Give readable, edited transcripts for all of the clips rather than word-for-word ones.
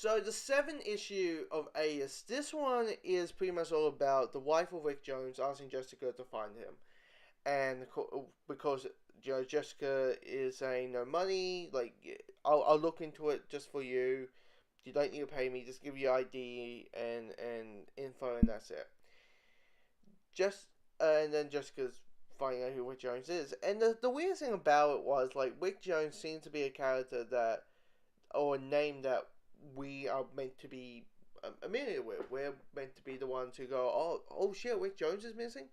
So the 7th issue of Alias, this one is pretty much all about the wife of Rick Jones asking Jessica to find him, and because Jessica is saying no money, like I'll look into it just for you. You don't need to pay me. Just give you ID and info, and that's it. Just and then Jessica's finding out who Rick Jones is, and the weird thing about it was like Rick Jones seemed to be a character that or a name that we are meant to be familiar with. We're meant to be the ones who go, oh shit, Rick Jones is missing.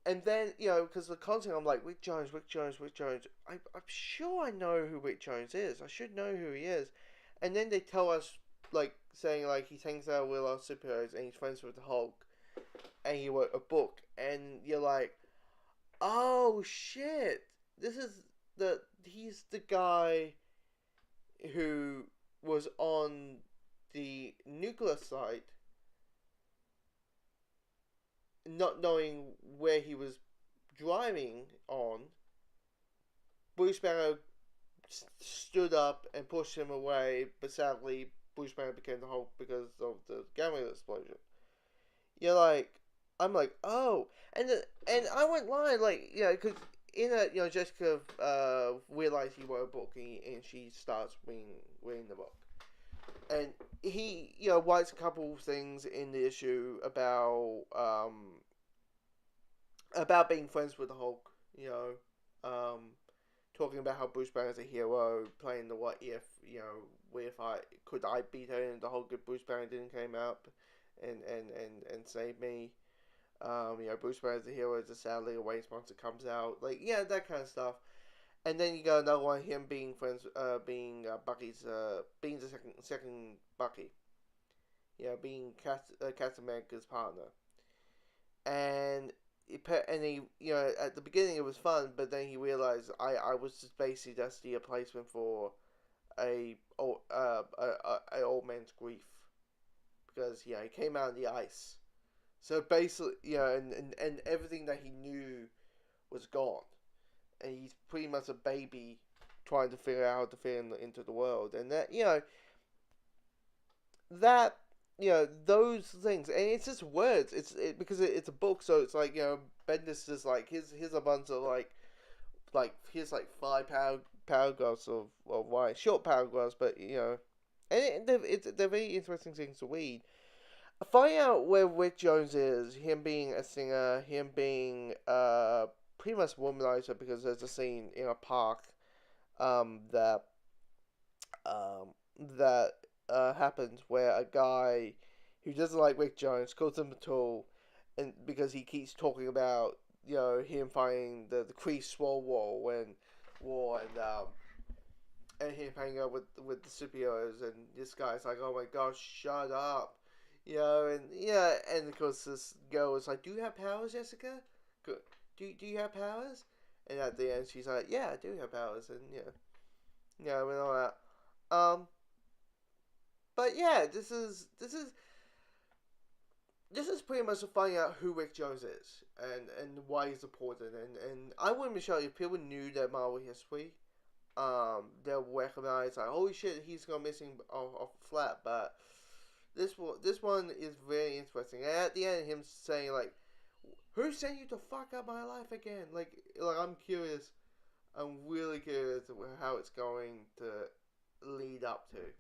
And then, because the content, I'm like, Rick Jones, Rick Jones, Rick Jones. I'm sure I know who Rick Jones is. I should know who he is. And then they tell us, like, saying, like, he hangs out with our superheroes and he's friends with the Hulk. And he wrote a book. And you're like, oh, shit. He's the guy who was on the nuclear site, not knowing where he was driving on. Bruce Banner stood up and pushed him away, but sadly, Bruce Banner became the Hulk because of the gamma explosion. You're like, I'm like, oh, and I went lying, like, because in it, Jessica realized he wrote a book, and she starts reading the book. And he, writes a couple of things in the issue about being friends with the Hulk, talking about how Bruce Banner's a hero, playing the what if, where if I beat her in the Hulk if Bruce Banner didn't came up and save me. Bruce Banner's a hero, it's a sadly a waste monster comes out, like, that kind of stuff. And then you got another one, him being friends, being Bucky's, being the second Bucky. Being Captain America's partner. And he, at the beginning it was fun, but then he realized I was just basically just the replacement for a old man's grief. Because, he came out in the ice. So basically, and everything that he knew was gone. And he's pretty much a baby trying to figure out how to fit into the world. And that, those things. And it's just words. Because it's a book, so it's like, Bendis is like, here's a bunch of here's like 5 paragraphs of why. Short paragraphs, but, and they're very interesting things to read. Finding out where Rick Jones is, him being a singer, him being pretty much a womanizer, because there's a scene in a park that happens where a guy who doesn't like Rick Jones calls him a tool, and because he keeps talking about him fighting the Kree Swole War and him hanging out with the superheroes, and this guy's like, oh my gosh, shut up. And of course this girl is like, do you have powers, Jessica? Do you have powers? And at the end she's like, yeah, I do have powers, and and all that. But yeah, this is pretty much finding out who Rick Jones is and why he's important, and I wouldn't be sure if people knew that Marvel history, they'll recognize like, holy shit, he's gone missing off flat, but this one is very interesting. And at the end, him saying like, "Who sent you to fuck up my life again?" Like I'm curious. I'm really curious how it's going to lead up to.